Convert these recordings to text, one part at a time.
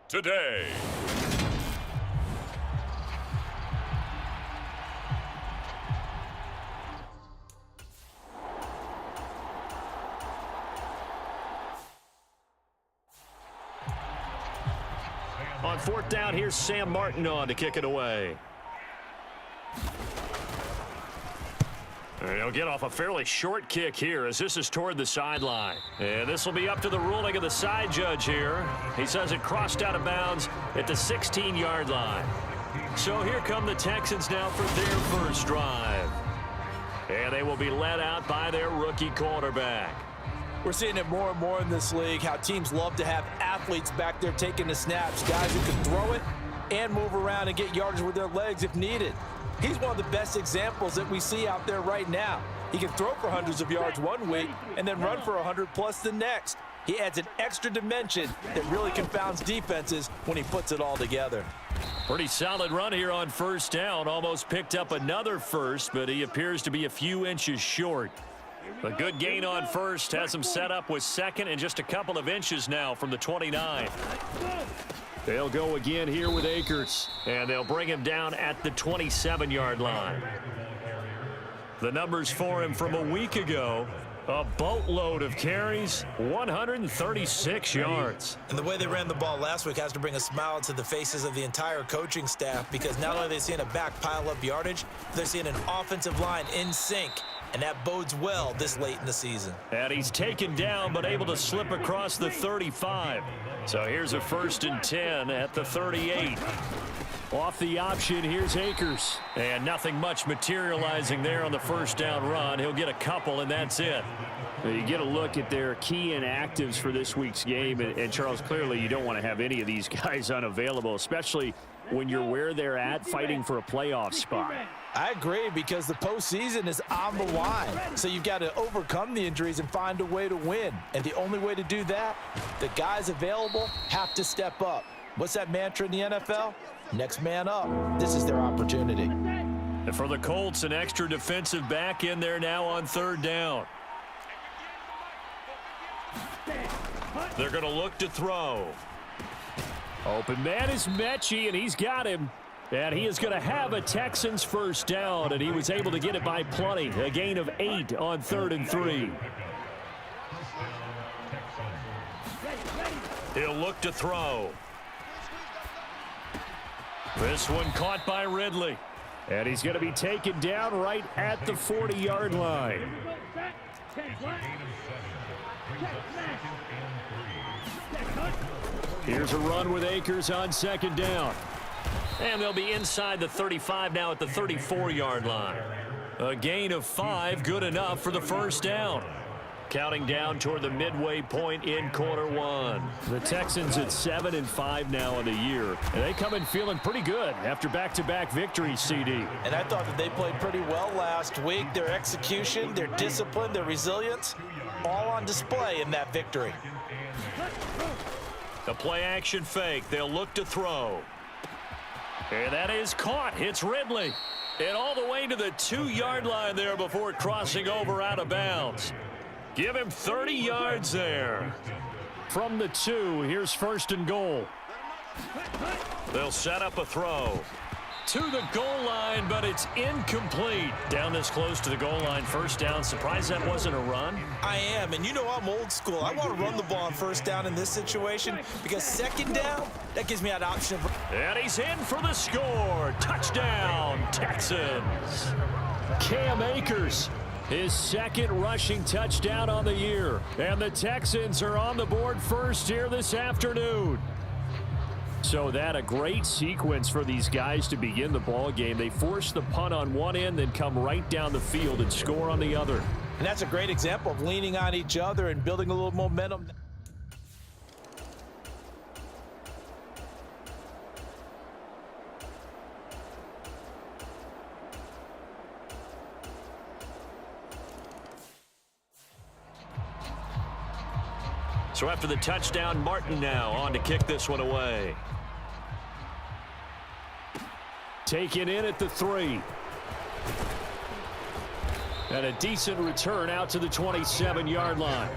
today. On fourth down, here's Sam Martin on to kick it away. He'll get off a fairly short kick here as this is toward the sideline. And this will be up to the ruling of the side judge here. He says it crossed out of bounds at the 16-yard line. So here come the Texans now for their first drive. And they will be led out by their rookie quarterback. We're seeing it more and more in this league, how teams love to have athletes back there taking the snaps, guys who can throw it and move around and get yardage with their legs if needed. He's one of the best examples that we see out there right now. He can throw for hundreds of yards one week and then run for 100+ the next. He adds an extra dimension that really confounds defenses when he puts it all together. Pretty solid run here on first down. Almost picked up another first, but he appears to be a few inches short. A good gain on first has him set up with second and just a couple of inches now from the 29. They'll go again here with Akers, and they'll bring him down at the 27-yard line. The numbers for him from a week ago, a boatload of carries, 136 yards. And the way they ran the ball last week has to bring a smile to the faces of the entire coaching staff, because not only are they seeing a back pile up yardage, they're seeing an offensive line in sync. And that bodes well this late in the season. And he's taken down but able to slip across the 35. So here's a 1st and 10 at the 38. Off the option, here's Akers. And nothing much materializing there on the first down run. He'll get a couple, and that's it. You get a look at their key inactives for this week's game. And Charles, clearly you don't want to have any of these guys unavailable, especially when you're where they're at fighting for a playoff spot. I agree, because the postseason is on the line. So you've got to overcome the injuries and find a way to win. And the only way to do that, the guys available have to step up. What's that mantra in the NFL? Next man up. This is their opportunity. And for the Colts, an extra defensive back in there now on third down. They're going to look to throw. Open man is Mechie, and he's got him. And he is going to have a Texans first down, and he was able to get it by plenty. A gain of 8 on 3rd and 3. He'll look to throw. This one caught by Ridley. And he's going to be taken down right at the 40-yard line. Here's a run with Akers on 2nd down. And they'll be inside the 35 now at the 34-yard line. A gain of 5, good enough for the first down. Counting down toward the midway point in quarter one. The Texans at 7-5 now in the year. And they come in feeling pretty good after back-to-back victories, CD. And I thought that they played pretty well last week. Their execution, their discipline, their resilience, all on display in that victory. The play-action fake. They'll look to throw. And that is caught. It's Ridley. And all the way to the 2-yard line there before crossing over out of bounds. Give him 30 yards there. From the 2, here's 1st and goal. They'll set up a throw. To the goal line, but it's incomplete. Down this close to the goal line, first down. Surprised that wasn't a run? I am, and you know I'm old school. I want to run the ball on first down in this situation, because 2nd down, that gives me an option. And he's in for the score. Touchdown, Texans. Cam Akers, his 2nd rushing touchdown on the year. And the Texans are on the board first here this afternoon. So that a great sequence for these guys to begin the ball game. They force the punt on one end, then come right down the field and score on the other. And that's a great example of leaning on each other and building a little momentum. So after the touchdown, Martin now on to kick this one away. Taken in at the 3. And a decent return out to the 27-yard line.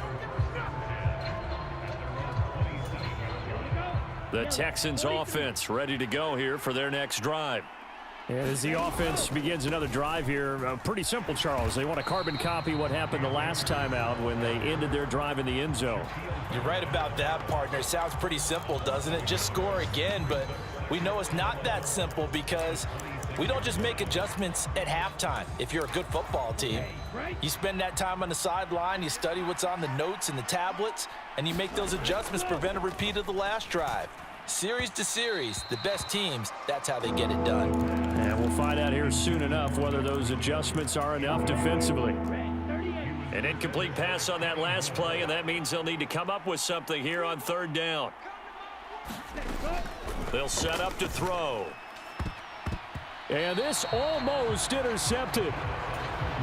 The Texans offense ready to go here for their next drive. And as the offense begins another drive here, pretty simple, Charles. They want to carbon copy what happened the last time out when they ended their drive in the end zone. You're right about that, partner. Sounds pretty simple, doesn't it? Just score again, but we know it's not that simple because we don't just make adjustments at halftime. If you're a good football team, you spend that time on the sideline, you study what's on the notes and the tablets, and you make those adjustments, prevent a repeat of the last drive. Series to series, the best teams, that's how they get it done. And we'll find out here soon enough whether those adjustments are enough defensively. An incomplete pass on that last play, and that means they'll need to come up with something here on third down. They'll set up to throw. And this almost intercepted.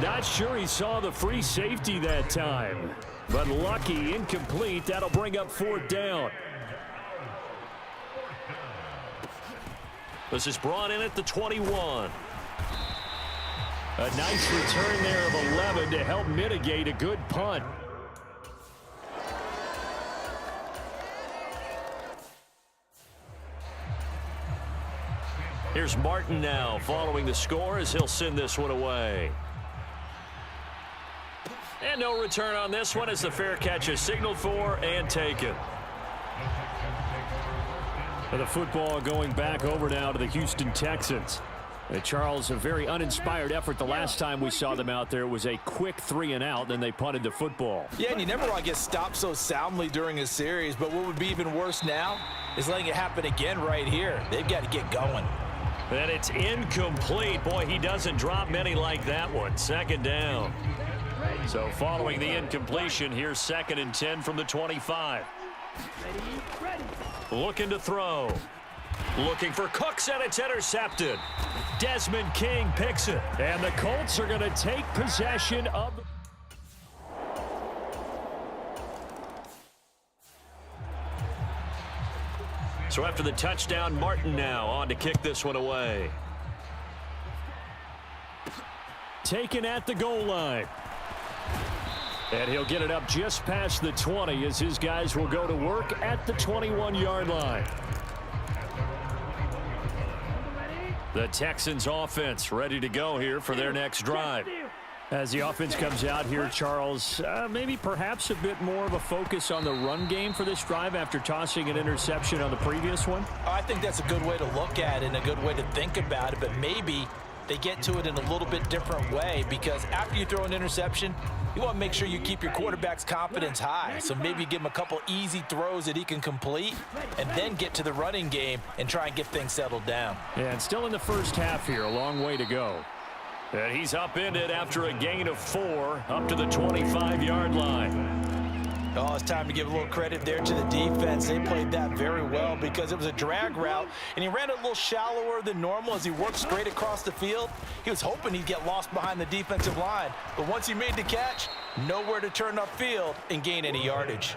Not sure he saw the free safety that time. But lucky, incomplete. That'll bring up fourth down. This is brought in at the 21. A nice return there of 11 to help mitigate a good punt. Here's Martin now following the score as he'll send this one away. And no return on this one as the fair catch is signaled for and taken. And the football going back over now to the Houston Texans. And Charles, a very uninspired effort the last time we saw them out there. It was a quick 3-and-out, then they punted the football. Yeah, and you never want to get stopped so soundly during a series, but what would be even worse now is letting it happen again right here. They've got to get going. And it's incomplete. Boy, he doesn't drop many like that one. Second down. So following the incompletion, here's 2nd and 10 from the 25. Looking to throw. Looking for Cooks, and it's intercepted. Desmond King picks it. And the Colts are going to take possession of the... So after the touchdown, Martin now on to kick this one away. Taken at the goal line. And he'll get it up just past the 20 as his guys will go to work at the 21-yard line. The Texans offense ready to go here for their next drive. As the offense comes out here, Charles, maybe perhaps a bit more of a focus on the run game for this drive after tossing an interception on the previous one? I think that's a good way to look at it and a good way to think about it, but maybe they get to it in a little bit different way because after you throw an interception, you want to make sure you keep your quarterback's confidence high. So maybe give him a couple easy throws that he can complete and then get to the running game and try and get things settled down. Yeah, and still in the first half here, a long way to go. And he's upended after a gain of 4 up to the 25-yard line. Oh, it's time to give a little credit there to the defense. They played that very well because it was a drag route, and he ran a little shallower than normal as he worked straight across the field. He was hoping he'd get lost behind the defensive line, but once he made the catch, nowhere to turn upfield and gain any yardage.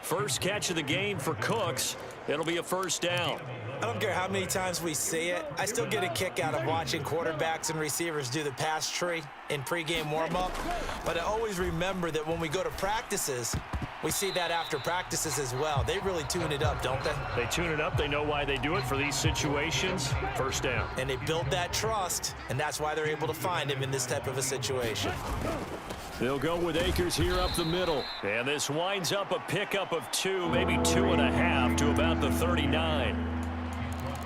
First catch of the game for Cooks. It'll be a first down. I don't care how many times we see it. I still get a kick out of watching quarterbacks and receivers do the pass tree in pregame warm-up. But I always remember that when we go to practices, we see that after practices as well. They really tune it up, don't they? They tune it up. They know why they do it for these situations. First down. And they build that trust, and that's why they're able to find him in this type of a situation. They'll go with Akers here up the middle. And this winds up a pickup of 2, maybe 2.5 to about the 39.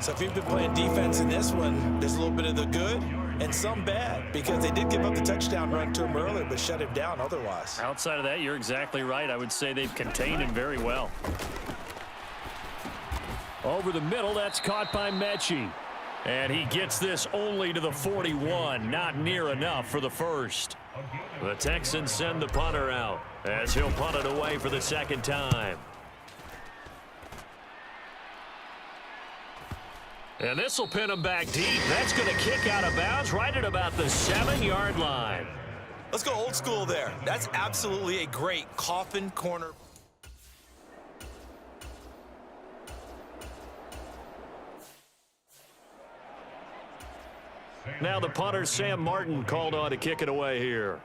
So if you've been playing defense in this one, there's a little bit of the good and some bad because they did give up the touchdown run to him earlier but shut him down otherwise. Outside of that, you're exactly right. I would say they've contained him very well. Over the middle, that's caught by Mechie. And he gets this only to the 41. Not near enough for the first. The Texans send the punter out as he'll punt it away for the second time. And this will pin him back deep. That's going to kick out of bounds right at about the 7-yard line. Let's go old school there. That's absolutely a great coffin corner. Now the punter, Sam Martin, called on to kick it away here.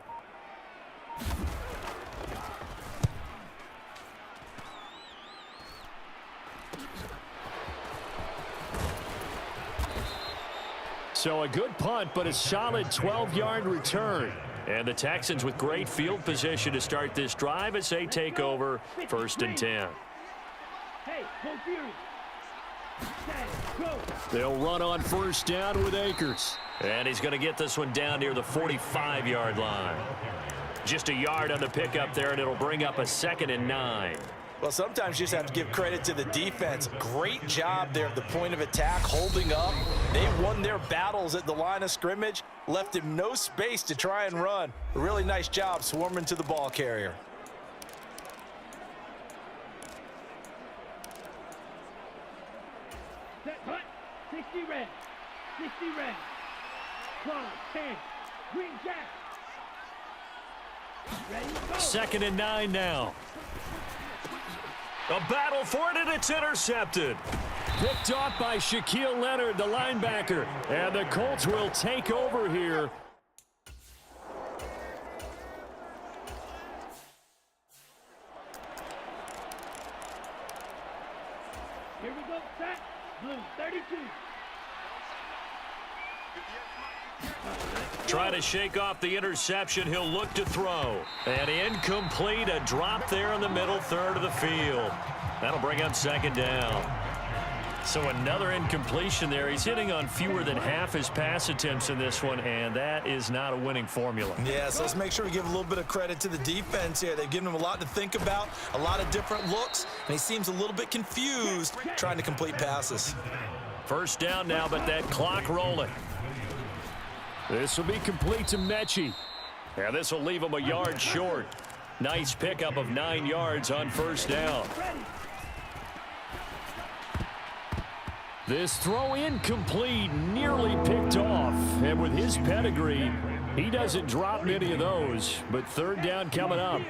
So a good punt, but a solid 12-yard return. And the Texans with great field position to start this drive as they take over 1st and 10. They'll run on 1st down with Akers. And he's going to get this one down near the 45-yard line. Just a yard on the pickup there, and it'll bring up a 2nd and 9. Well, sometimes you just have to give credit to the defense. Great job there at the point of attack, holding up. They won their battles at the line of scrimmage, left him no space to try and run. A really nice job swarming to the ball carrier. Set hut, 60 red, 60 red. Claw, 10, green jack. Ready, go. 2nd and 9 now. A battle for it, and it's intercepted. Picked off by Shaquille Leonard, the linebacker. And the Colts will take over here. Here we go, set, blue, 32. Trying to shake off the interception. He'll look to throw. And incomplete. A drop there in the middle third of the field. That'll bring up 2nd down. So another incompletion there. He's hitting on fewer than half his pass attempts in this one, and that is not a winning formula. Yeah, so let's make sure we give a little bit of credit to the defense here. They've given him a lot to think about, a lot of different looks, and he seems a little bit confused trying to complete passes. 1st down now, but that clock rolling. This will be complete to Mechie. Yeah, this will leave him a yard short. Nice pickup of 9 yards on 1st down. This throw incomplete, nearly picked off. And with his pedigree, he doesn't drop many of those. But 3rd down coming up.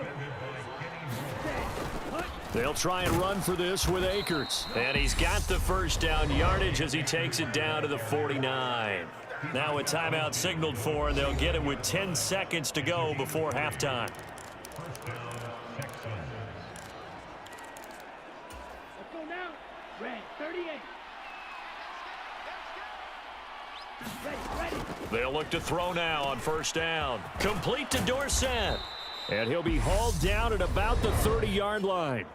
They'll try and run for this with Akers. And he's got the 1st down yardage as he takes it down to the 49. Now a timeout signaled for, and they'll get it with 10 seconds to go before halftime. Let's go now, red, 38. Ready. They'll look to throw now on 1st down. Complete to Dorsett. And he'll be hauled down at about the 30-yard line.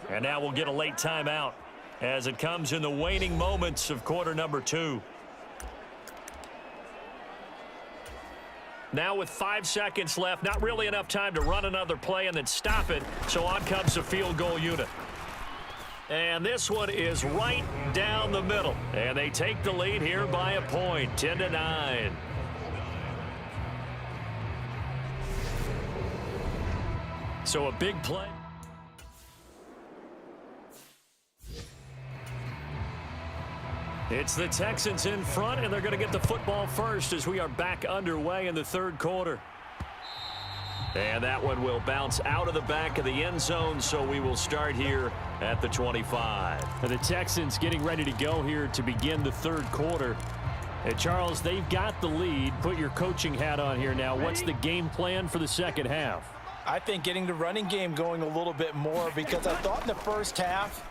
And now we'll get a late timeout as it comes in the waning moments of quarter number 2. Now with 5 seconds left, not really enough time to run another play and then stop it, so on comes the field goal unit. And this one is right down the middle, and they take the lead here by a point, 10-9. So a big play. It's the Texans in front, and they're going to get the football first as we are back underway in the 3rd quarter. And that one will bounce out of the back of the end zone, so we will start here at the 25. And the Texans getting ready to go here to begin the 3rd quarter. And Charles, they've got the lead. Put your coaching hat on here now. What's the game plan for the 2nd half? I think getting the running game going a little bit more, because I thought in the 1st half,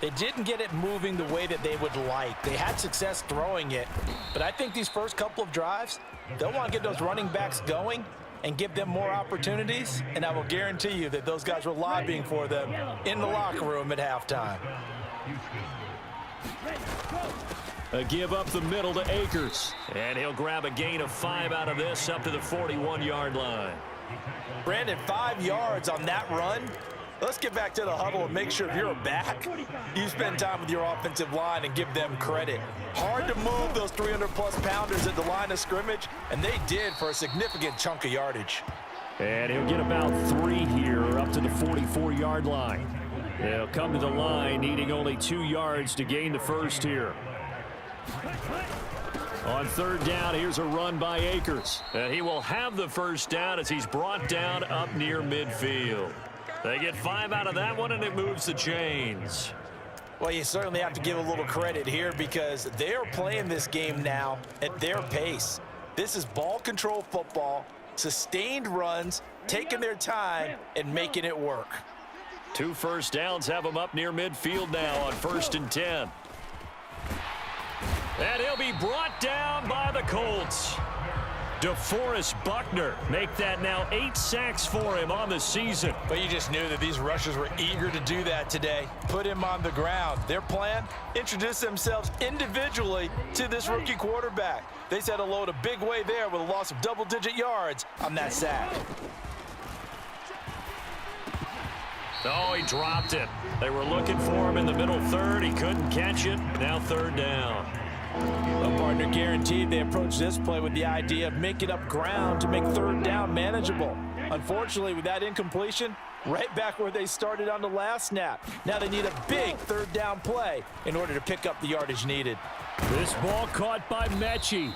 they didn't get it moving the way that they would like. They had success throwing it, but I think these first couple of drives, they'll want to get those running backs going and give them more opportunities, and I will guarantee you that those guys were lobbying for them in the locker room at halftime. A give up the middle to Akers. And he'll grab a gain of 5 out of this up to the 41-yard line. Brandon, 5 yards on that run. Let's get back to the huddle and make sure if you're back, you spend time with your offensive line and give them credit. Hard to move those 300-plus pounders at the line of scrimmage, and they did for a significant chunk of yardage. And he'll get about 3 here up to the 44-yard line. They'll come to the line needing only 2 yards to gain the first here. On 3rd down, here's a run by Akers. And he will have the 1st down as he's brought down up near midfield. They get 5 out of that one, and it moves the chains. Well, you certainly have to give a little credit here because they're playing this game now at their pace. This is ball control football, sustained runs, taking their time, and making it work. 2 first downs have them up near midfield now on 1st and 10. And he'll be brought down by the Colts. DeForest Buckner make that now 8 sacks for him on the season. But you just knew that these rushers were eager to do that today. Put him on the ground. Their plan, introduce themselves individually to this rookie quarterback. They said hello to Big Way there with a loss of double-digit yards on that sack. Oh, he dropped it. They were looking for him in the middle third. He couldn't catch it. Now third down. A partner guaranteed they approached this play with the idea of making up ground to make third down manageable. Unfortunately, with that incompletion, right back where they started on the last snap. Now they need a big third down play in order to pick up the yardage needed. This ball caught by Mechie.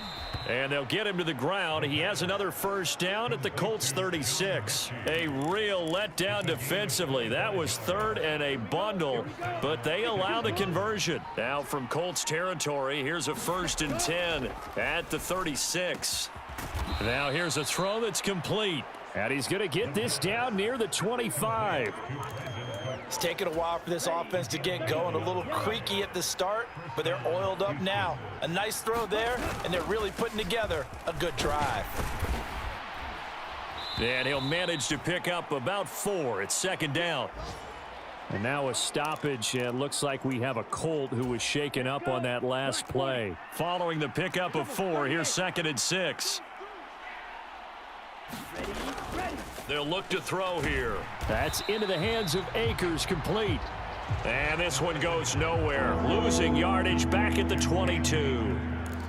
And they'll get him to the ground. He has another first down at the Colts 36. A real letdown defensively. That was third and a bundle, but they allow the conversion. Now from Colts territory, here's a 1st and 10 at the 36. Now here's a throw that's complete. And he's going to get this down near the 25. It's taken a while for this offense to get going. A little creaky at the start, but they're oiled up now. A nice throw there, and they're really putting together a good drive. And he'll manage to pick up about 4 at 2nd down. And now a stoppage, and looks like we have a Colt who was shaken up on that last play. Following the pickup of 4, here's 2nd and 6. They'll look to throw here. That's into the hands of Akers, complete. And this one goes nowhere. Losing yardage back at the 22.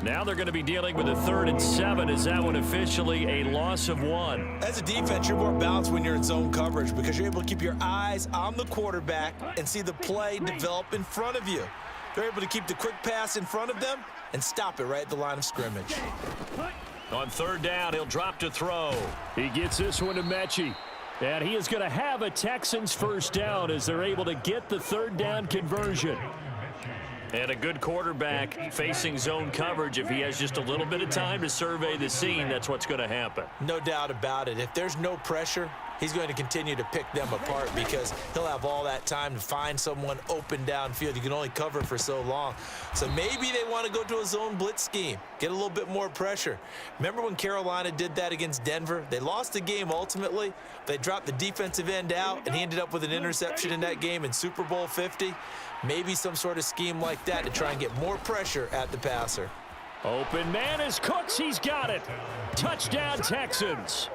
Now they're going to be dealing with a 3rd and 7. Is that one officially a loss of 1? As a defense, you're more balanced when you're in zone coverage because you're able to keep your eyes on the quarterback and see the play develop in front of you. They're able to keep the quick pass in front of them and stop it right at the line of scrimmage. On 3rd down, he'll drop to throw. He gets this one to Mechie. And he is going to have a Texans first down as they're able to get the 3rd down conversion. And a good quarterback facing zone coverage. If he has just a little bit of time to survey the scene, that's what's going to happen. No doubt about it. If there's no pressure, he's going to continue to pick them apart because he'll have all that time to find someone open downfield. You can only cover for so long. So maybe they want to go to a zone blitz scheme, get a little bit more pressure. Remember when Carolina did that against Denver? They lost the game ultimately. They dropped the defensive end out, and he ended up with an interception in that game in Super Bowl 50. Maybe some sort of scheme like that to try and get more pressure at the passer. Open man is Cooks. He's got it. Touchdown, Texans.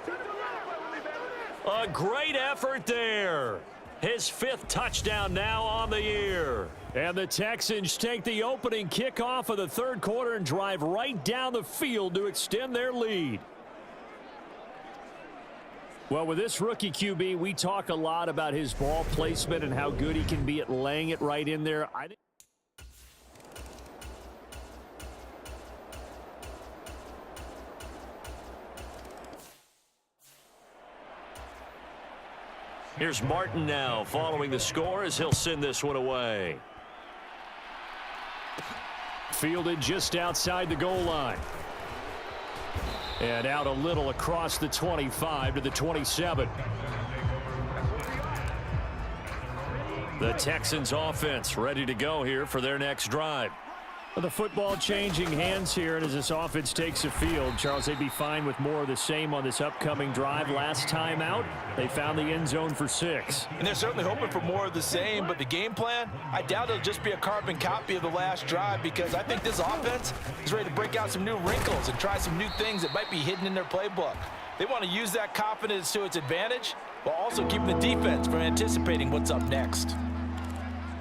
A great effort there. His 5th touchdown now on the year. And the Texans take the opening kickoff of the 3rd quarter and drive right down the field to extend their lead. Well, with this rookie QB, we talk a lot about his ball placement and how good he can be at laying it right in there. Here's Martin now following the score as he'll send this one away. Fielded just outside the goal line. And out a little across the 25 to the 27. The Texans offense ready to go here for their next drive. Well, the football changing hands here, and as this offense takes the field, Charles, they'd be fine with more of the same on this upcoming drive. Last time out, they found the end zone for 6. And they're certainly hoping for more of the same, but the game plan, I doubt it'll just be a carbon copy of the last drive because I think this offense is ready to break out some new wrinkles and try some new things that might be hidden in their playbook. They want to use that confidence to its advantage while also keeping the defense from anticipating what's up next.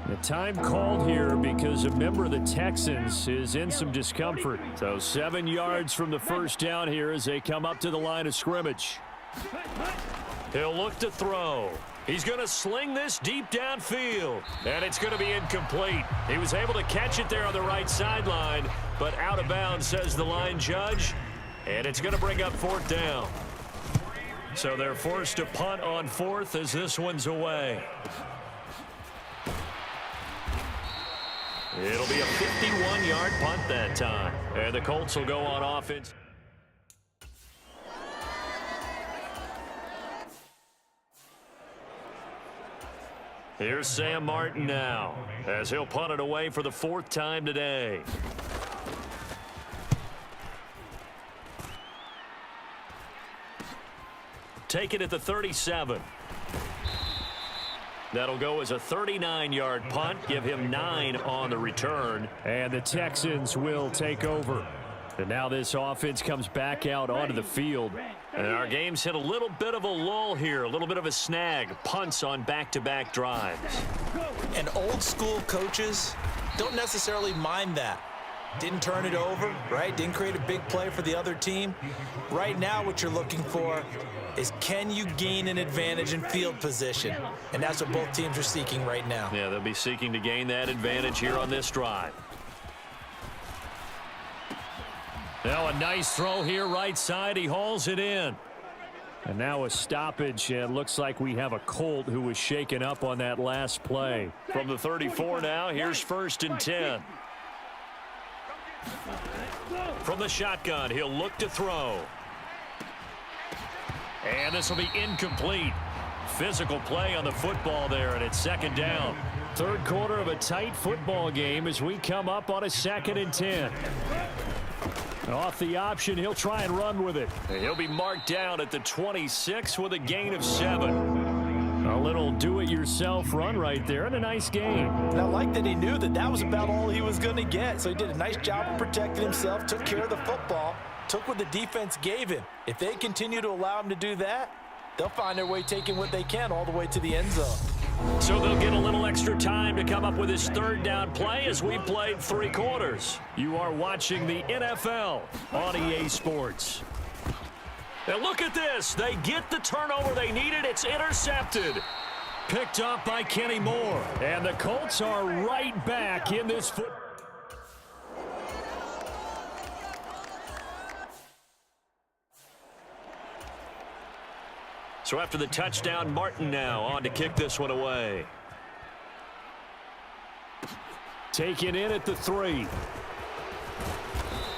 The time called here because a member of the Texans is in some discomfort. So 7 yards from the first down here as they come up to the line of scrimmage. He'll look to throw. He's going to sling this deep downfield. And it's going to be incomplete. He was able to catch it there on the right sideline, but out of bounds, says the line judge. And it's going to bring up 4th down. So they're forced to punt on 4th as this one's away. It'll be a 51-yard punt that time. And the Colts will go on offense. Here's Sam Martin now as he'll punt it away for the 4th time today. take it at the 37. That'll go as a 39-yard punt. Give him 9 on the return. And the Texans will take over. And now this offense comes back out onto the field. And our game's hit a little bit of a lull here, a little bit of a snag. Punts on back-to-back drives. And old school coaches don't necessarily mind that. Didn't turn it over, right? Didn't create a big play for the other team. Right now what you're looking for is, can you gain an advantage in field position? And that's what both teams are seeking right now. Yeah, they'll be seeking to gain that advantage here on this drive. Now a nice throw here right side. He hauls it in. And now a stoppage. It looks like we have a Colt who was shaken up on that last play. From the 34 now, here's 1st and 10. From the shotgun, he'll look to throw. And this will be incomplete. Physical play on the football there, and it's 2nd down. Third quarter of a tight football game as we come up on a 2nd and 10. Off the option, he'll try and run with it. He'll be marked down at the 26 with a gain of 7. A little do-it-yourself run right there, and a nice game. And I like that he knew that was about all he was going to get. So he did a nice job of protecting himself, took care of the football, took what the defense gave him. If they continue to allow him to do that, they'll find their way taking what they can all the way to the end zone. So they'll get a little extra time to come up with his 3rd down play as we played 3 quarters. You are watching the NFL on EA Sports. And look at this. They get the turnover they needed. It's intercepted. Picked up by Kenny Moore. And the Colts are right back in this foot. So after the touchdown, Martin now on to kick this one away. Taken in at the 3.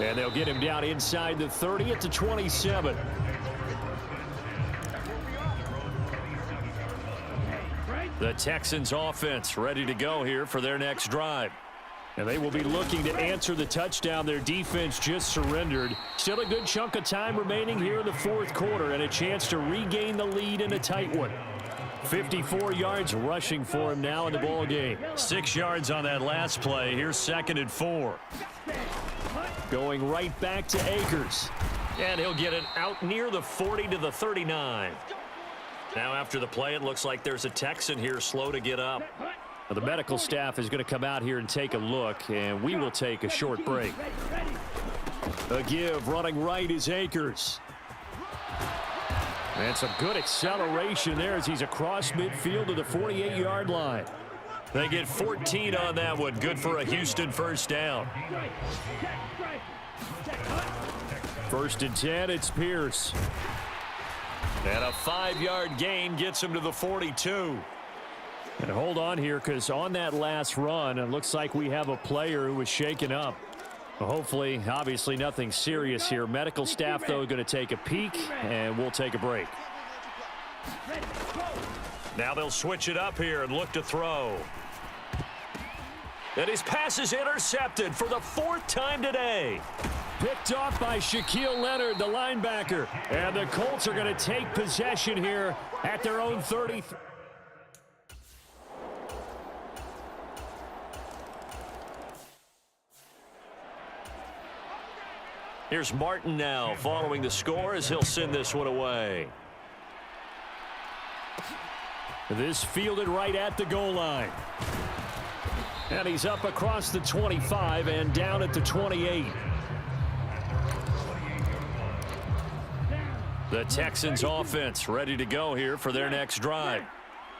And they'll get him down inside the 30 at the 27. The Texans offense ready to go here for their next drive. And they will be looking to answer the touchdown their defense just surrendered. Still a good chunk of time remaining here in the 4th quarter and a chance to regain the lead in a tight one. 54 yards rushing for him now in the ball game. 6 yards on that last play. Here's 2nd and 4. Going right back to Akers. And he'll get it out near the 40 to the 39. Now after the play, it looks like there's a Texan here slow to get up. Now, the medical staff is going to come out here and take a look, and we will take a short break. A give running right is Akers. And some good acceleration there as he's across midfield to the 48-yard line. They get 14 on that one. Good for a Houston 1st down. 1st and 10, it's Pierce. And a 5-yard gain gets him to the 42. And hold on here, because on that last run, it looks like we have a player who was shaken up. Well, hopefully, obviously nothing serious here. Medical staff, though, going to take a peek, and we'll take a break. Now they'll switch it up here and look to throw. And his pass is intercepted for the 4th time today. Picked off by Shaquille Leonard, the linebacker. And the Colts are going to take possession here at their own 30. Here's Martin now following the score as he'll send this one away. This fielded right at the goal line. And he's up across the 25 and down at the 28. The Texans offense ready to go here for their next drive.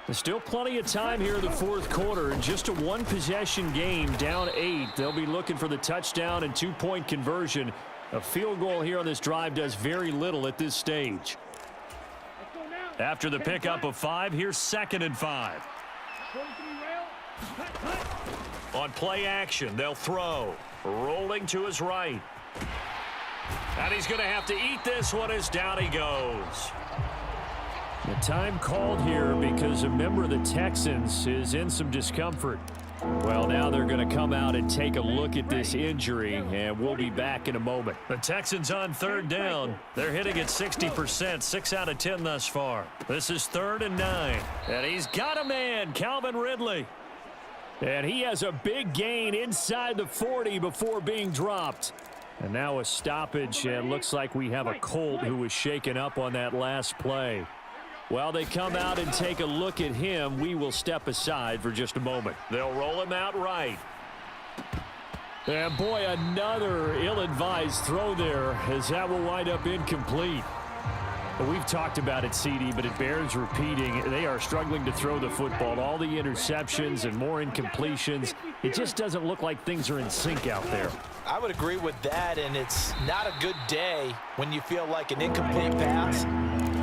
There's still plenty of time here in the 4th quarter. In just a 1-possession game, down 8. They'll be looking for the touchdown and 2-point conversion. A field goal here on this drive does very little at this stage. After the pickup of 5, here's 2nd and 5. On play action, they'll throw. Rolling to his right. And he's going to have to eat this one as down he goes. The time called here because a member of the Texans is in some discomfort. Well, now they're going to come out and take a look at this injury, and we'll be back in a moment. The Texans on third down. They're hitting at 60%, 6 out of 10 thus far. This is 3rd and 9. And he's got a man, Calvin Ridley. And he has a big gain inside the 40 before being dropped. And now a stoppage, and looks like we have a Colt who was shaken up on that last play. While they come out and take a look at him, we will step aside for just a moment. They'll roll him out right. And boy, another ill-advised throw there, as that will wind up incomplete. We've talked about it, CD, but it bears repeating. They are struggling to throw the football. All the interceptions and more incompletions. It just doesn't look like things are in sync out there. I would agree with that, and it's not a good day when you feel like an incomplete pass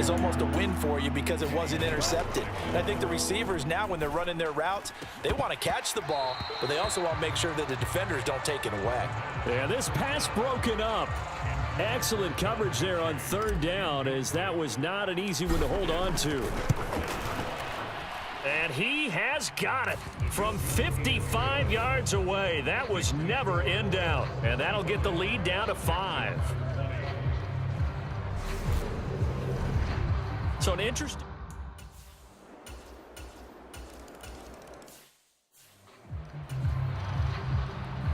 is almost a win for you because it wasn't intercepted. And I think the receivers now, when they're running their routes, they want to catch the ball, but they also want to make sure that the defenders don't take it away. Yeah, this pass broken up. Excellent coverage there on 3rd down, as that was not an easy one to hold on to. And he has got it from 55 yards away. That was never in doubt. And that'll get the lead down to 5. So an interesting.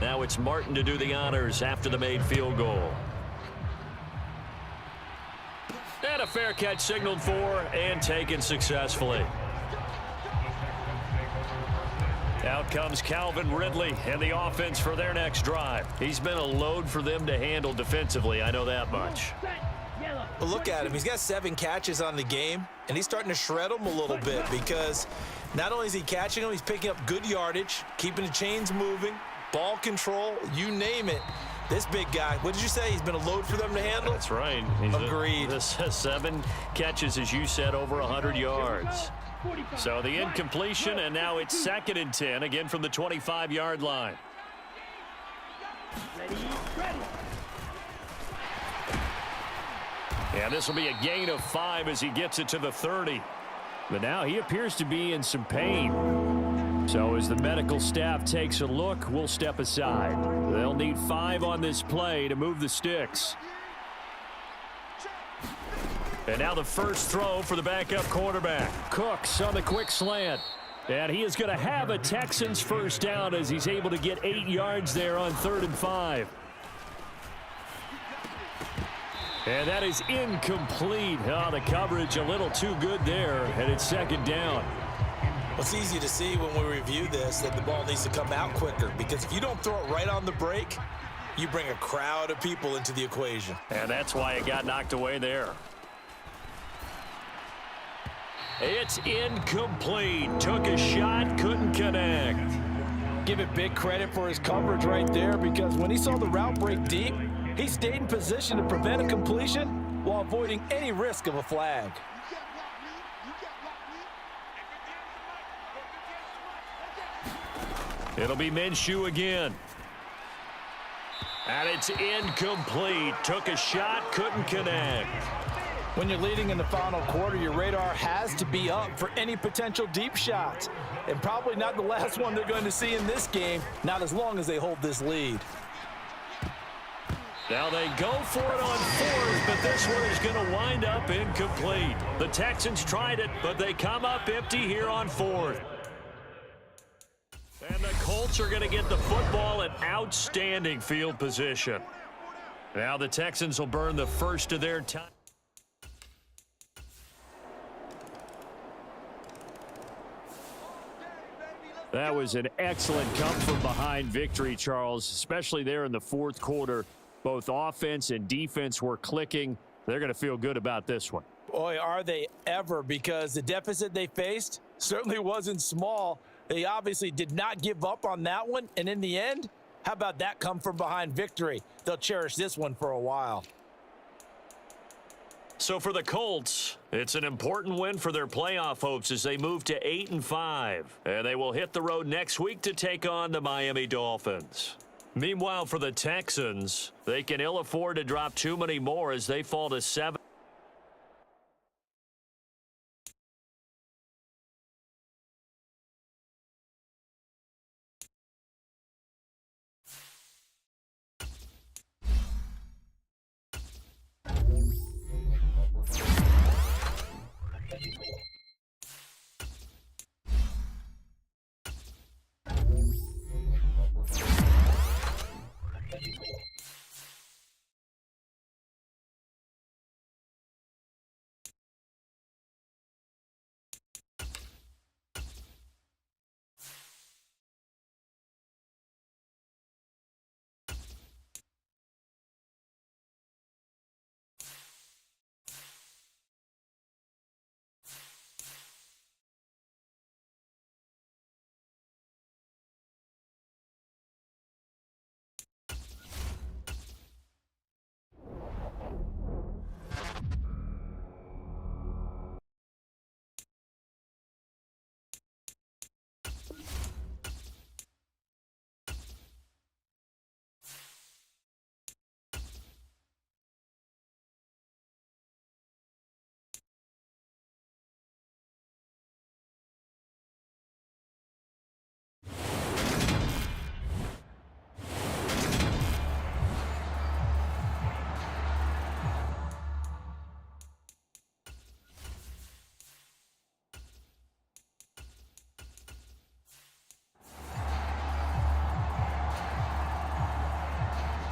Now it's Martin to do the honors after the made field goal. And a fair catch signaled for and taken successfully. Out comes Calvin Ridley and the offense for their next drive. He's been a load for them to handle defensively, I know that much. Well, look at him. He's got 7 catches on the game, and he's starting to shred them a little bit because not only is he catching them, he's picking up good yardage, keeping the chains moving, ball control, you name it. This big guy, what did you say? He's been a load for them to handle? That's right. Agreed. 7 catches, as you said, over 100 yards. So the incompletion, and now it's 2nd and 10, again from the 25-yard line. And this will be a gain of 5 as he gets it to the 30. But now he appears to be in some pain. So as the medical staff takes a look, we'll step aside. They'll need 5 on this play to move the sticks. And now the first throw for the backup quarterback. Cooks on the quick slant. And he is going to have a Texans first down as he's able to get 8 yards there on 3rd and 5. And that is incomplete. Oh, the coverage a little too good there, and it's 2nd down. Well, it's easy to see when we review this that the ball needs to come out quicker, because if you don't throw it right on the break, you bring a crowd of people into the equation. And that's why it got knocked away there. It's incomplete. Took a shot, couldn't connect. Give it big credit for his coverage right there, because when he saw the route break deep, he stayed in position to prevent a completion while avoiding any risk of a flag. It'll be Minshew again. And it's incomplete. Took a shot, couldn't connect. When you're leading in the final quarter, your radar has to be up for any potential deep shots. And probably not the last one they're going to see in this game, not as long as they hold this lead. Now they go for it on 4th, but this one is going to wind up incomplete. The Texans tried it, but they come up empty here on 4th. And the Colts are going to get the football in outstanding field position. Now the Texans will burn the first of their time. That was an excellent come-from-behind victory, Charles, especially there in the 4th quarter. Both offense and defense were clicking. They're going to feel good about this one. Boy, are they ever, because the deficit they faced certainly wasn't small. They obviously did not give up on that one, and in the end, how about that come-from-behind victory? They'll cherish this one for a while. So for the Colts, it's an important win for their playoff hopes as they move to 8-5. And they will hit the road next week to take on the Miami Dolphins. Meanwhile, for the Texans, they can ill afford to drop too many more as they fall to 7.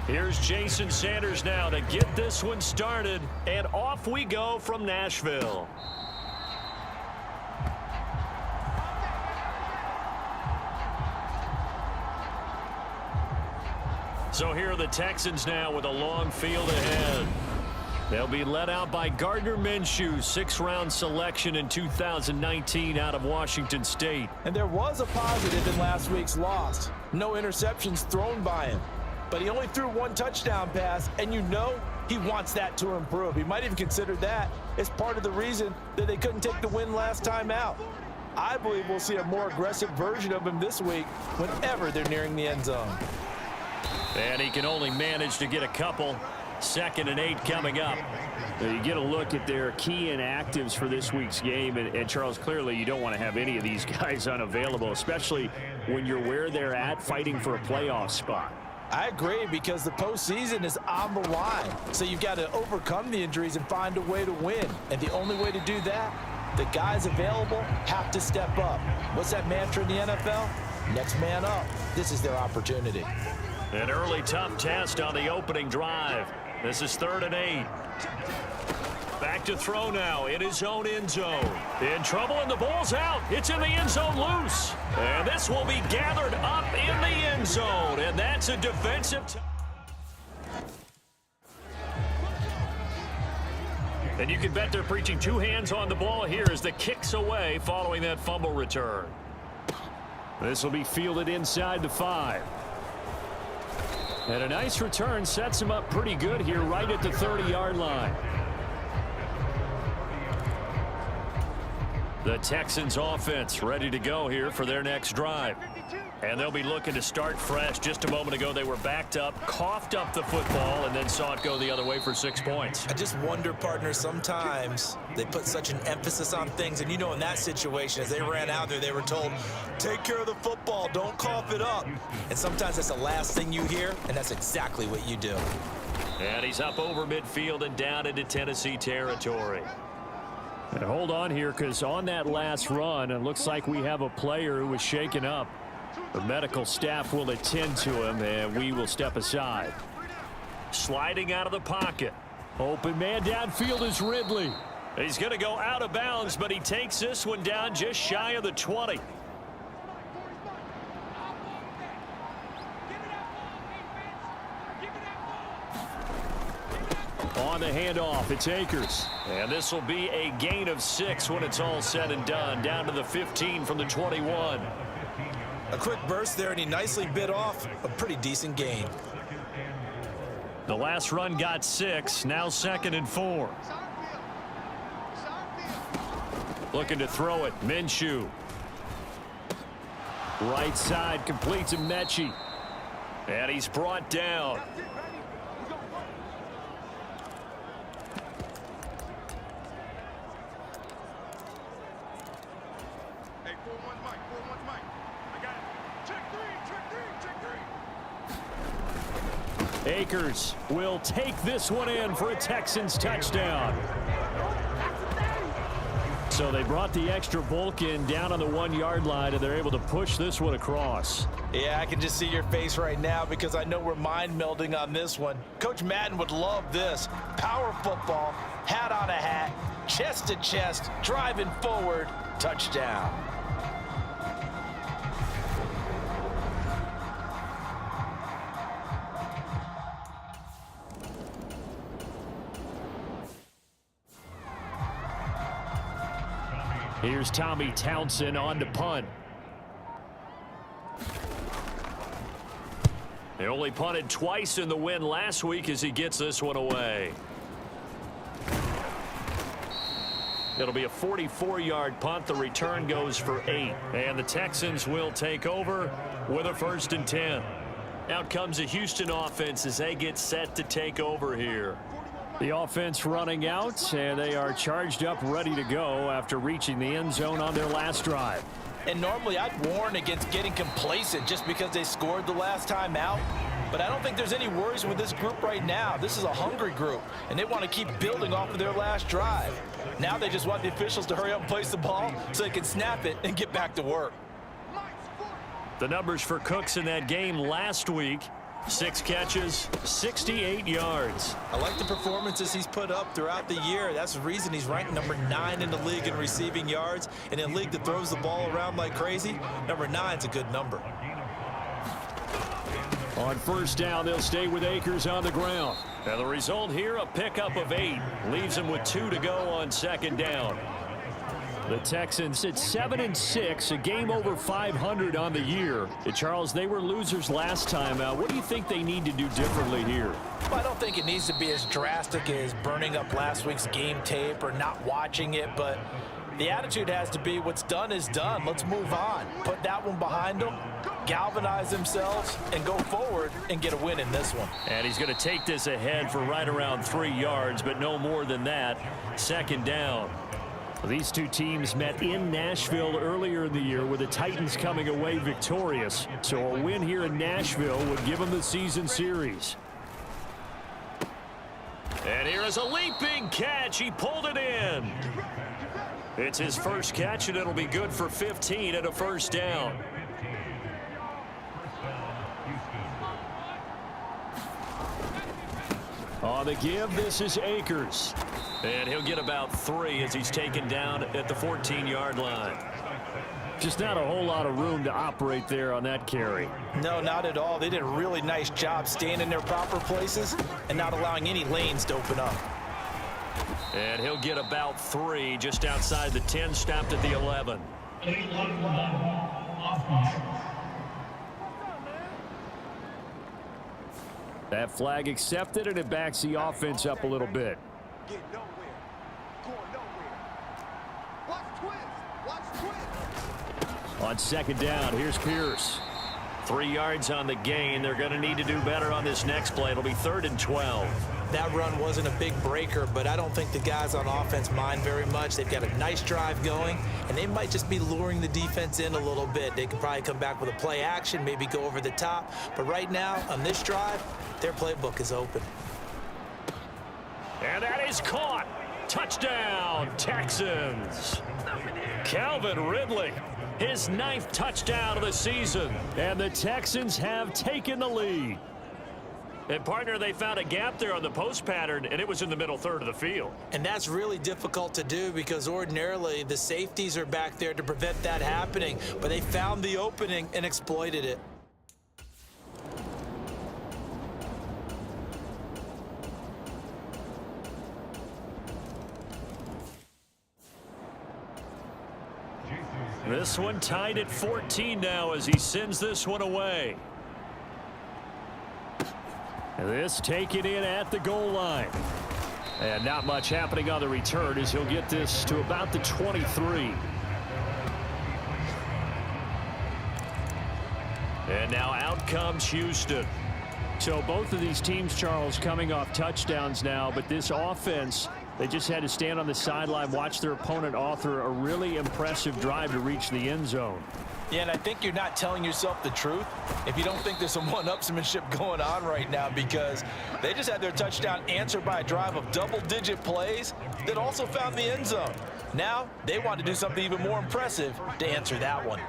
Here's Jason Sanders now to get this one started, and off we go from Nashville. So here are the Texans now with a long field ahead. They'll be led out by Gardner Minshew, sixth-round selection in 2019 out of Washington State. And there was a positive in last week's loss. No interceptions thrown by him. But he only threw one touchdown pass, and you know he wants that to improve. He might even consider that as part of the reason that they couldn't take the win last time out. I believe we'll see a more aggressive version of him this week whenever they're nearing the end zone. And he can only manage to get a couple. 2nd and 8 coming up. You get a look at their key inactives for this week's game, and Charles, clearly you don't want to have any of these guys unavailable, especially when you're where they're at fighting for a playoff spot. I agree, because the postseason is on the line. So you've got to overcome the injuries and find a way to win. And the only way to do that, the guys available have to step up. What's that mantra in the NFL? Next man up. This is their opportunity. An early tough test on the opening drive. This is 3rd and 8. Back to throw now in his own end zone. In trouble, and the ball's out. It's in the end zone loose. And this will be gathered up in the end zone. And that's a defensive. And you can bet they're preaching 2 hands on the ball here as the kick's away following that fumble return. This will be fielded inside the 5. And a nice return sets him up pretty good here right at the 30-yard line. The Texans offense ready to go here for their next drive. And they'll be looking to start fresh. Just a moment ago, they were backed up, coughed up the football, and then saw it go the other way for 6 points. I just wonder, partner, sometimes they put such an emphasis on things. And, you know, in that situation, as they ran out there, they were told, take care of the football, don't cough it up. And sometimes that's the last thing you hear, and that's exactly what you do. And he's up over midfield and down into Tennessee territory. And hold on here, because on that last run, it looks like we have a player who was shaken up. The medical staff will attend to him, and we will step aside. Sliding out of the pocket. Open man downfield is Ridley. He's going to go out of bounds, but he takes this one down just shy of the 20. On the handoff, it's Akers. And this will be a gain of 6 when it's all said and done. Down to the 15 from the 21. A quick burst there, and he nicely bit off a pretty decent gain. The last run got 6. Now 2nd and 4. Looking to throw it. Minshew. Right side complete to Mechie. And he's brought down. Akers will take this one in for a Texans touchdown. So they brought the extra bulk in down on the 1-yard line, and they're able to push this one across. Yeah, I can just see your face right now, because I know we're mind melding on this one. Coach Madden would love this. Power football, hat on a hat, chest to chest, driving forward, touchdown. Here's Tommy Townsend on to punt. They only punted twice in the win last week as he gets this one away. It'll be a 44-yard punt. The return goes for 8. And the Texans will take over with a 1st and 10. Out comes the Houston offense as they get set to take over here. The offense running out, and they are charged up, ready to go after reaching the end zone on their last drive. And normally I'd warn against getting complacent just because they scored the last time out. But I don't think there's any worries with this group right now. This is a hungry group, and they want to keep building off of their last drive. Now they just want the officials to hurry up and place the ball so they can snap it and get back to work. The numbers for Cooks in that game last week. 6 catches, 68 yards. I like the performances he's put up throughout the year. That's the reason he's ranked number 9 in the league in receiving yards. In a league that throws the ball around like crazy, number 9's a good number. On first down, they'll stay with Akers on the ground. And the result here, a pickup of 8. Leaves him with 2 to go on second down. The Texans at 7-6, a game over 500 on the year. Charles, they were losers last time out. What do you think they need to do differently here? Well, I don't think it needs to be as drastic as burning up last week's game tape or not watching it, but the attitude has to be what's done is done. Let's move on. Put that one behind them, galvanize themselves, and go forward and get a win in this one. And he's going to take this ahead for right around 3 yards, but no more than that. Second down. These two teams met in Nashville earlier in the year with the Titans coming away victorious. So a win here in Nashville would give them the season series. And here is a leaping catch. He pulled it in. It's his first catch, and it'll be good for 15 and a first down. On the give, this is Akers. And he'll get about 3 as he's taken down at the 14-yard line. Just not a whole lot of room to operate there on that carry. No, not at all. They did a really nice job staying in their proper places and not allowing any lanes to open up. And he'll get about 3 just outside the 10, stopped at the 11. That flag accepted, and it backs the offense up a little bit. On second down, here's Pierce. 3 yards on the gain. They're going to need to do better on this next play. It'll be 3rd and 12. That run wasn't a big breaker, but I don't think the guys on offense mind very much. They've got a nice drive going, and they might just be luring the defense in a little bit. They could probably come back with a play action, maybe go over the top. But right now, on this drive, their playbook is open. And that is caught. Touchdown, Texans. Calvin Ridley, his 9th touchdown of the season. And the Texans have taken the lead. And, partner, they found a gap there on the post pattern, and it was in the middle third of the field. And that's really difficult to do because ordinarily the safeties are back there to prevent that happening. But they found the opening and exploited it. This one tied at 14 now as he sends this one away. This taken in at the goal line. And not much happening on the return as he'll get this to about the 23. And now out comes Houston. So both of these teams, Charles, coming off touchdowns now, but this offense, they just had to stand on the sideline, watch their opponent author a really impressive drive to reach the end zone. Yeah, and I think you're not telling yourself the truth if you don't think there's some one-upsmanship going on right now, because they just had their touchdown answered by a drive of double-digit plays that also found the end zone. Now they want to do something even more impressive to answer that one.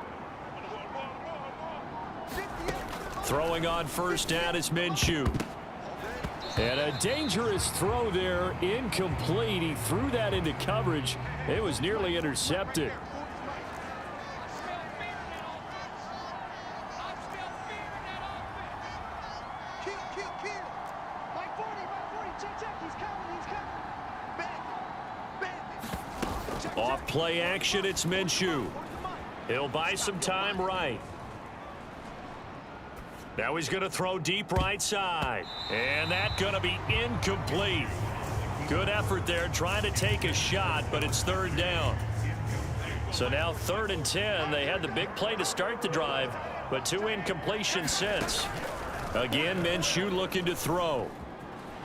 Throwing on first down is Minshew. And a dangerous throw there, incomplete. He threw that into coverage. It was nearly intercepted. Off play action, it's Minshew. He'll buy some time right. Now he's going to throw deep right side. And that's going to be incomplete. Good effort there trying to take a shot, but it's 3rd down. So now 3rd and 10. They had the big play to start the drive, but 2 incompletions since. Again, Minshew looking to throw.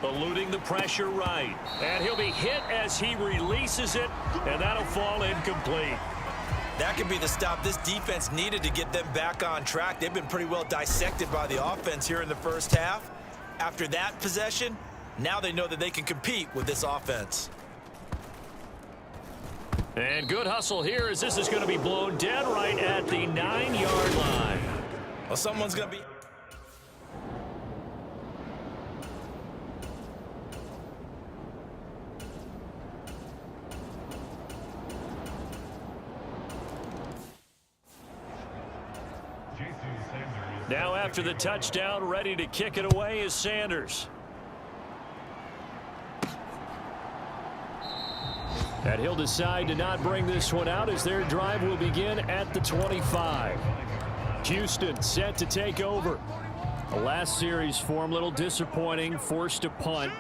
Eluding the pressure right. And he'll be hit as he releases it, and that'll fall incomplete. That could be the stop this defense needed to get them back on track. They've been pretty well dissected by the offense here in the first half. After that possession, now they know that they can compete with this offense. And good hustle here as this is going to be blown dead right at the 9-yard line. Well, someone's going to be... Now after the touchdown, ready to kick it away is Sanders. And he'll decide to not bring this one out as their drive will begin at the 25. Houston set to take over. The last series for him, a little disappointing, forced to punt.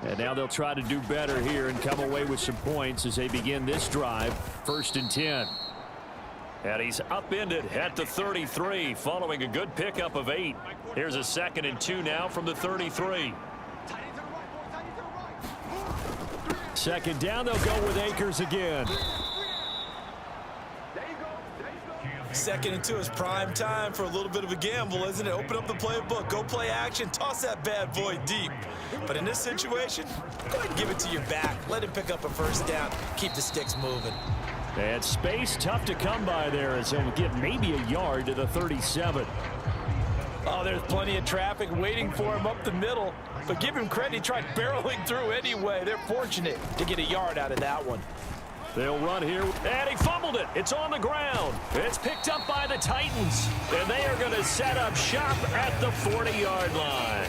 And now they'll try to do better here and come away with some points as they begin this drive. 1st and 10. And he's upended at the 33 following a good pickup of 8. Here's a 2nd and 2 now from the 33. 2nd down, they'll go with Akers again. 2nd and 2 is prime time for a little bit of a gamble, isn't it? Open up the playbook, go play action, toss that bad boy deep. But in this situation, go ahead and give it to your back. Let him pick up a 1st down, keep the sticks moving. And space tough to come by there as he'll get maybe a yard to the 37. Oh, there's plenty of traffic waiting for him up the middle. But give him credit, he tried barreling through anyway. They're fortunate to get a yard out of that one. They'll run here, and he fumbled it. It's on the ground. It's picked up by the Titans, and they are going to set up shop at the 40-yard line.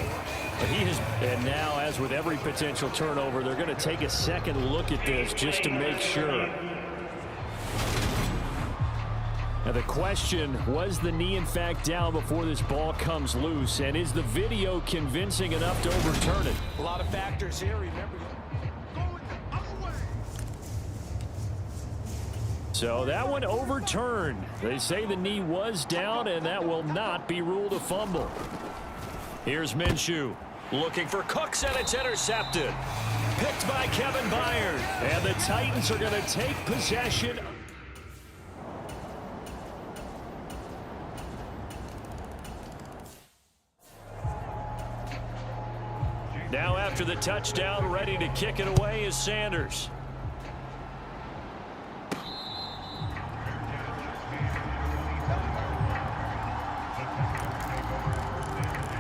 And now, as with every potential turnover, they're going to take a second look at this just to make sure. Now the question, was the knee in fact down before this ball comes loose? And is the video convincing enough to overturn it? A lot of factors here, remember. So that one overturned. They say the knee was down, and that will not be ruled a fumble. Here's Minshew looking for Cooks, and it's intercepted. Picked by Kevin Byard. And the Titans are going to take possession. Now after the touchdown, ready to kick it away is Sanders.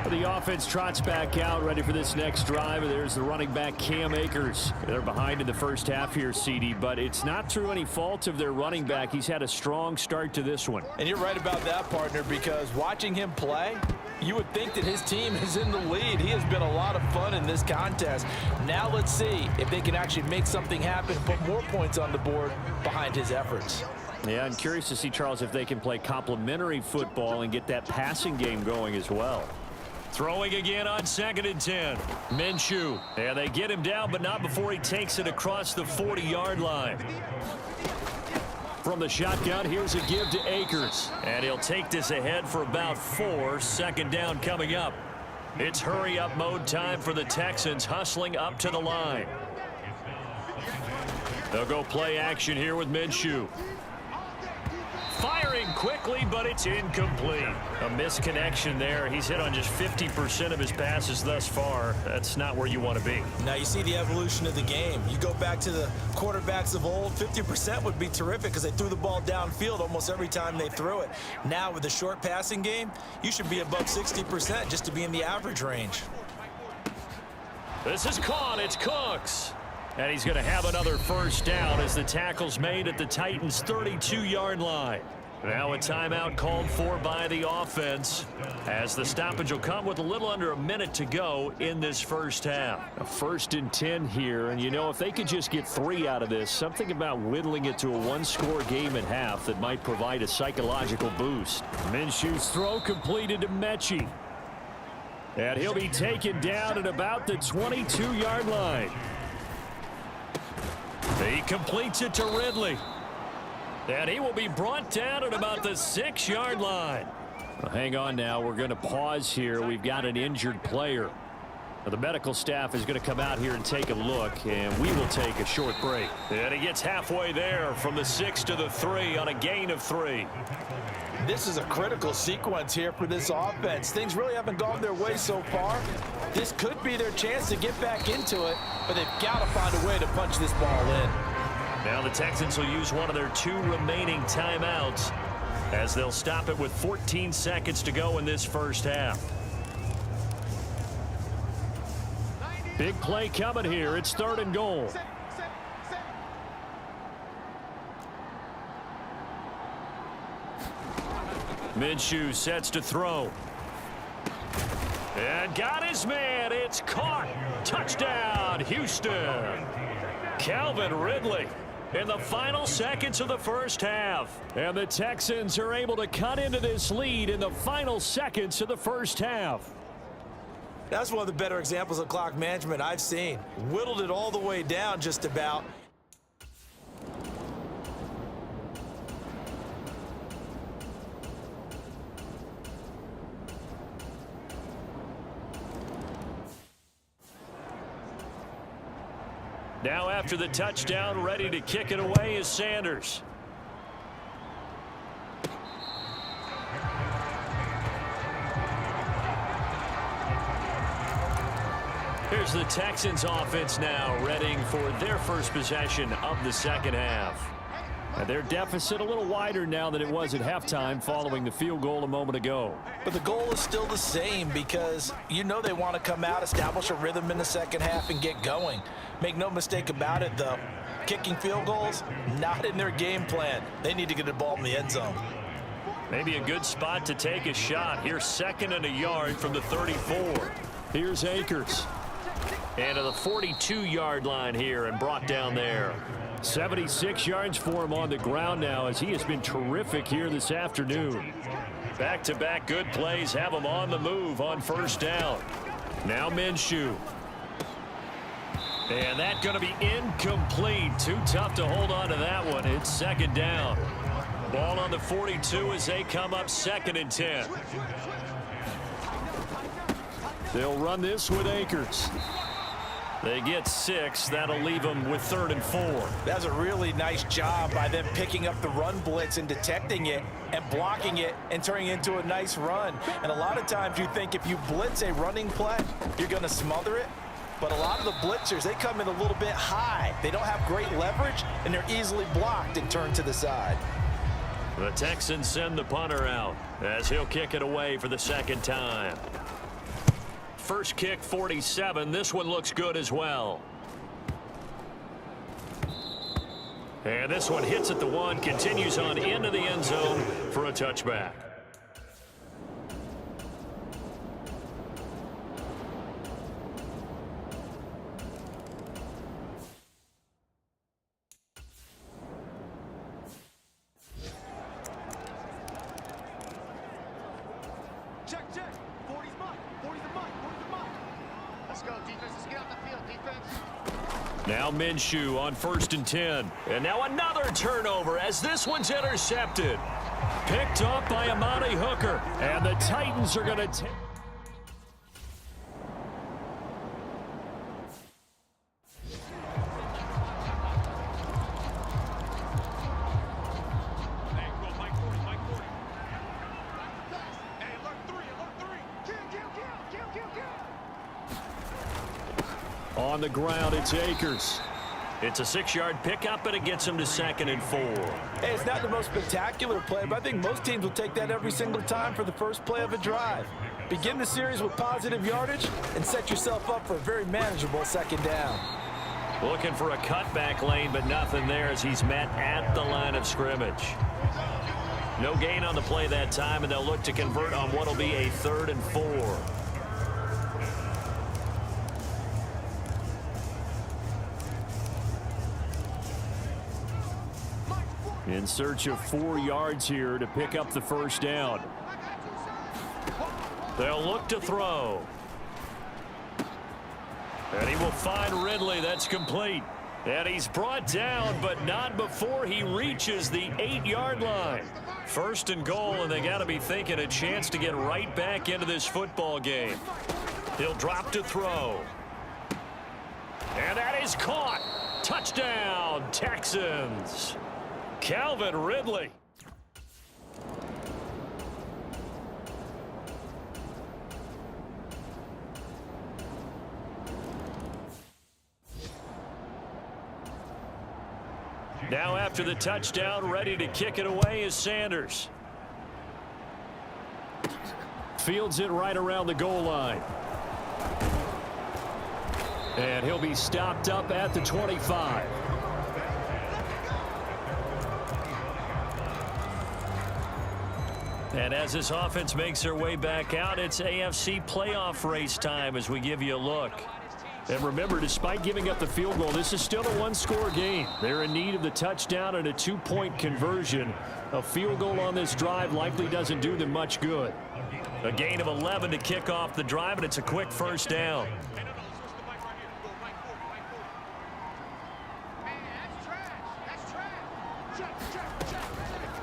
The offense trots back out, ready for this next drive. There's the running back, Cam Akers. They're behind in the first half here, CD, but it's not through any fault of their running back. He's had a strong start to this one. And you're right about that, partner, because watching him play, you would think that his team is in the lead. He has been a lot of fun in this contest. Now let's see if they can actually make something happen, put more points on the board behind his efforts. Yeah, I'm curious to see, Charles, if they can play complementary football and get that passing game going as well. Throwing again on 2nd and 10. Minshew. And they get him down, but not before he takes it across the 40-yard line. From the shotgun, here's a give to Akers. And he'll take this ahead for about 4. 2nd down coming up. It's hurry-up mode time for the Texans, hustling up to the line. They'll go play action here with Minshew. Firing quickly, but it's incomplete. A misconnection there. He's hit on just 50% of his passes thus far. That's not where you want to be. Now you see the evolution of the game. You go back to the quarterbacks of old, 50% would be terrific because they threw the ball downfield almost every time they threw it. Now with the short passing game, you should be above 60% just to be in the average range. This is caught. It's Cooks. And he's going to have another 1st down as the tackle's made at the Titans' 32-yard line. Now a timeout called for by the offense as the stoppage will come with a little under a minute to go in this first half. A 1st and 10 here, and you know, if they could just get 3 out of this, something about whittling it to a 1-score game at half that might provide a psychological boost. Minshew's throw completed to Mechie. And he'll be taken down at about the 22-yard line. He completes it to Ridley. And he will be brought down at about the 6-yard line. Well, hang on now. We're going to pause here. We've got an injured player. Now, the medical staff is going to come out here and take a look, and we will take a short break. And he gets halfway there from the 6 to the 3 on a gain of 3. This is a critical sequence here for this offense. Things really haven't gone their way so far. This could be their chance to get back into it, but they've got to find a way to punch this ball in. Now the Texans will use one of their 2 remaining timeouts as they'll stop it with 14 seconds to go in this first half. Big play coming here. It's 3rd and goal. Minshew sets to throw. And got his man. It's caught. Touchdown, Houston. Calvin Ridley in the final seconds of the first half. And the Texans are able to cut into this lead in the final seconds of the first half. That's one of the better examples of clock management I've seen. Whittled it all the way down just about. Now after the touchdown, ready to kick it away is Sanders. Here's the Texans offense now, readying for their first possession of the second half. And their deficit a little wider now than it was at halftime following the field goal a moment ago. But the goal is still the same because you know they want to come out, establish a rhythm in the second half, and get going. Make no mistake about it, though. Kicking field goals, not in their game plan. They need to get the ball in the end zone. Maybe a good spot to take a shot. Here's 2nd and a yard from the 34. Here's Akers. And to the 42-yard line here and brought down there. 76 yards for him on the ground now as he has been terrific here this afternoon. Back-to-back good plays have him on the move on first down. Now Minshew. And that's going to be incomplete. Too tough to hold on to that one. It's 2nd down. Ball on the 42 as they come up 2nd and 10. They'll run this with Akers. They get 6. That'll leave them with 3rd and 4. That's a really nice job by them picking up the run blitz and detecting it and blocking it and turning it into a nice run. And a lot of times you think if you blitz a running play, you're going to smother it. But a lot of the blitzers, they come in a little bit high. They don't have great leverage, and they're easily blocked and turned to the side. The Texans send the punter out as he'll kick it away for the 2nd time. First kick, 47. This one looks good as well. And this one hits at the 1, continues on into the end zone for a touchback. Now Minshew on 1st and 10. And now another turnover as this one's intercepted. Picked up by Amani Hooker. And the Titans are going to take. On the ground, it's Akers. It's a 6-yard pickup, and it gets him to 2nd and 4. Hey, it's not the most spectacular play, but I think most teams will take that every single time for the first play of a drive. Begin the series with positive yardage and set yourself up for a very manageable 2nd down. Looking for a cutback lane, but nothing there as he's met at the line of scrimmage. No gain on the play that time, and they'll look to convert on what will be a 3rd and 4. In search of 4 yards here to pick up the first down. They'll look to throw. And he will find Ridley. That's complete. And he's brought down, but not before he reaches the 8-yard line. 1st and goal, and they got to be thinking a chance to get right back into this football game. He'll drop to throw. And that is caught. Touchdown, Texans. Calvin Ridley. Now after the touchdown, ready to kick it away is Sanders. Fields it right around the goal line. And he'll be stopped up at the 25. And as this offense makes their way back out, it's AFC playoff race time as we give you a look. And remember, despite giving up the field goal, this is still a one-score game. They're in need of the touchdown and a two-point conversion. A field goal on this drive likely doesn't do them much good. A gain of 11 to kick off the drive, and it's a quick first down.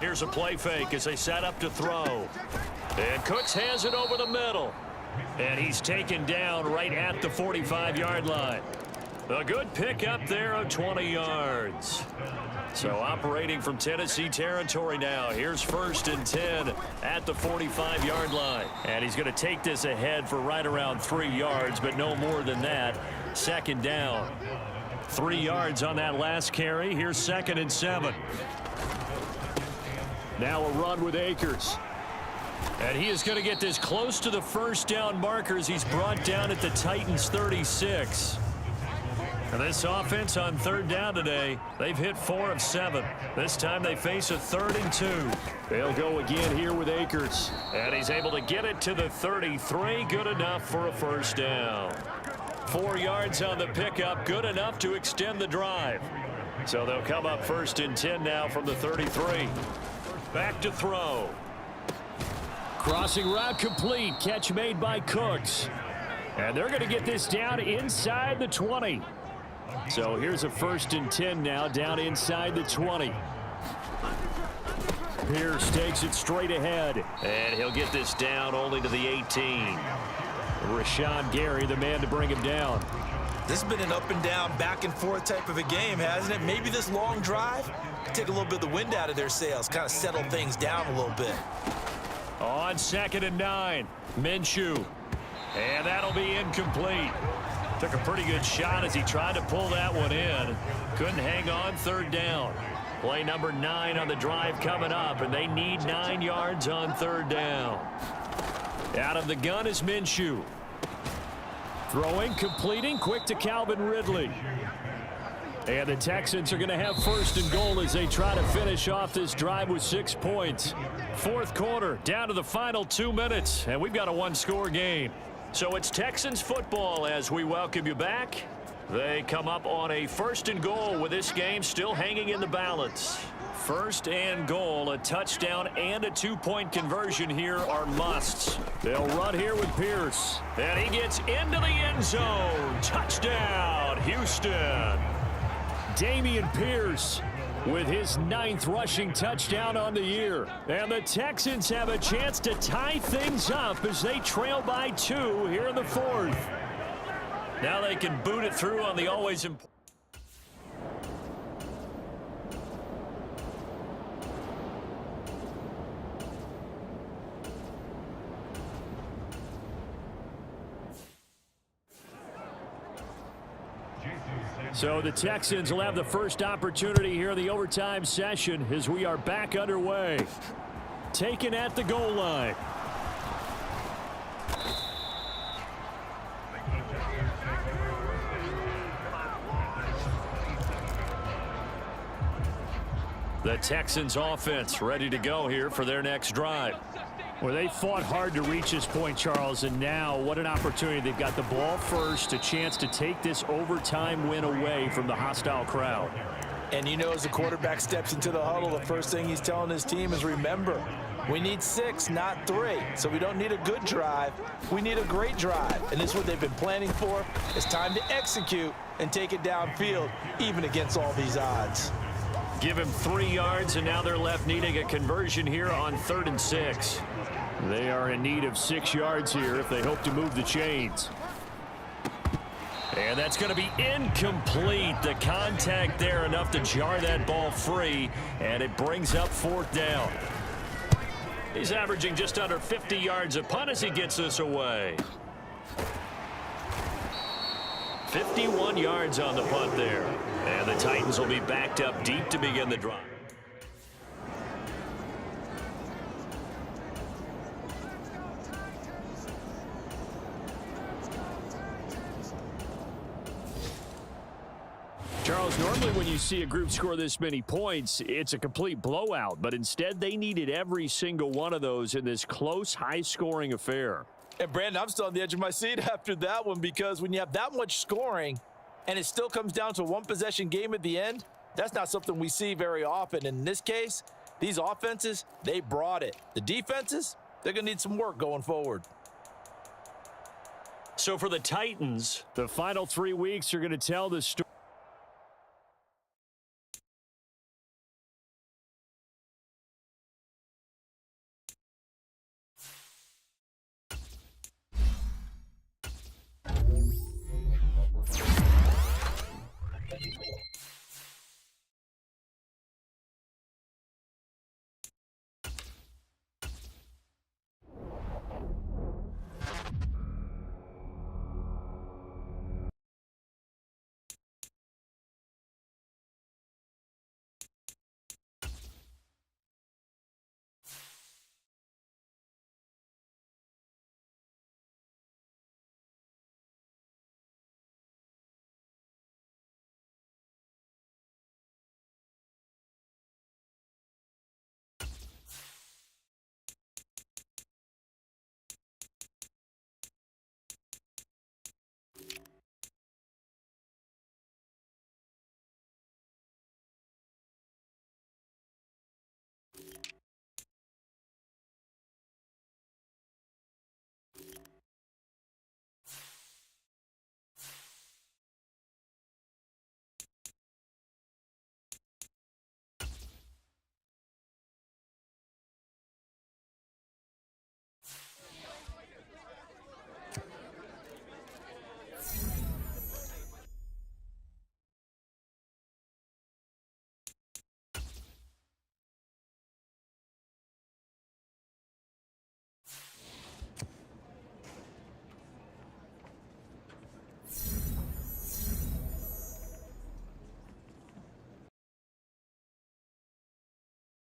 Here's a play fake as they set up to throw. And Cooks has it over the middle. And he's taken down right at the 45-yard line. A good pickup there of 20 yards. So operating from Tennessee territory now. Here's 1st and 10 at the 45-yard line. And he's going to take this ahead for right around 3 yards, but no more than that. 2nd down. 3 yards on that last carry. Here's 2nd and 7. Now a run with Akers. And he is going to get this close to the first down markers. He's brought down at the Titans 36. And this offense on 3rd down today, they've hit 4 of 7. This time they face a 3rd and 2. They'll go again here with Akers. And he's able to get it to the 33. Good enough for a first down. 4 yards on the pickup. Good enough to extend the drive. So they'll come up 1st and 10 now from the 33. Back to throw. Crossing route complete. Catch made by Cooks. And they're going to get this down inside the 20. So here's a 1st and 10 now down inside the 20. Pierce takes it straight ahead. And he'll get this down only to the 18. Rashawn Gary, the man to bring him down. This has been an up and down, back and forth type of a game, hasn't it? Maybe this long drive take a little bit of the wind out of their sails, kind of settle things down a little bit. On 2nd and 9, Minshew. And that'll be incomplete. Took a pretty good shot as he tried to pull that one in. Couldn't hang on 3rd down. Play number 9 on the drive coming up, and they need 9 yards on 3rd down. Out of the gun is Minshew. Throwing, completing, quick to Calvin Ridley. And the Texans are going to have 1st and goal as they try to finish off this drive with 6 points. 4th quarter, down to the final 2 minutes, and we've got a one-score game. So it's Texans football as we welcome you back. They come up on a 1st and goal with this game still hanging in the balance. 1st and goal, a touchdown and a 2-point conversion here are musts. They'll run here with Pierce. And he gets into the end zone. Touchdown, Houston. Dameon Pierce with his 9th rushing touchdown on the year. And the Texans have a chance to tie things up as they trail by 2 here in the 4th. Now they can boot it through on the always important. So the Texans will have the first opportunity here in the overtime session as we are back underway. Taken at the goal line. The Texans offense ready to go here for their next drive. Well, they fought hard to reach this point, Charles, and now what an opportunity. They've got the ball first, a chance to take this overtime win away from the hostile crowd. And you know, as the quarterback steps into the huddle, the first thing he's telling his team is, remember, we need 6, not 3. So we don't need a good drive. We need a great drive. And this is what they've been planning for. It's time to execute and take it downfield, even against all these odds. Give him 3 yards, and now they're left needing a conversion here on 3rd and 6. They are in need of 6 yards here if they hope to move the chains. And that's going to be incomplete. The contact there enough to jar that ball free, and it brings up 4th down. He's averaging just under 50 yards a punt as he gets this away. 51 yards on the punt there. And the Titans will be backed up deep to begin the drive. Charles, normally when you you see a group score this many points, it's a complete blowout. But instead, they needed every single one of those in this close, high-scoring affair. And, Brandon, I'm still on the edge of my seat after that one because when you have that much scoring and it still comes down to a one-possession game at the end, that's not something we see very often. In this case, these offenses, they brought it. The defenses, they're going to need some work going forward. So for the Titans, The final 3 weeks are going to tell the story.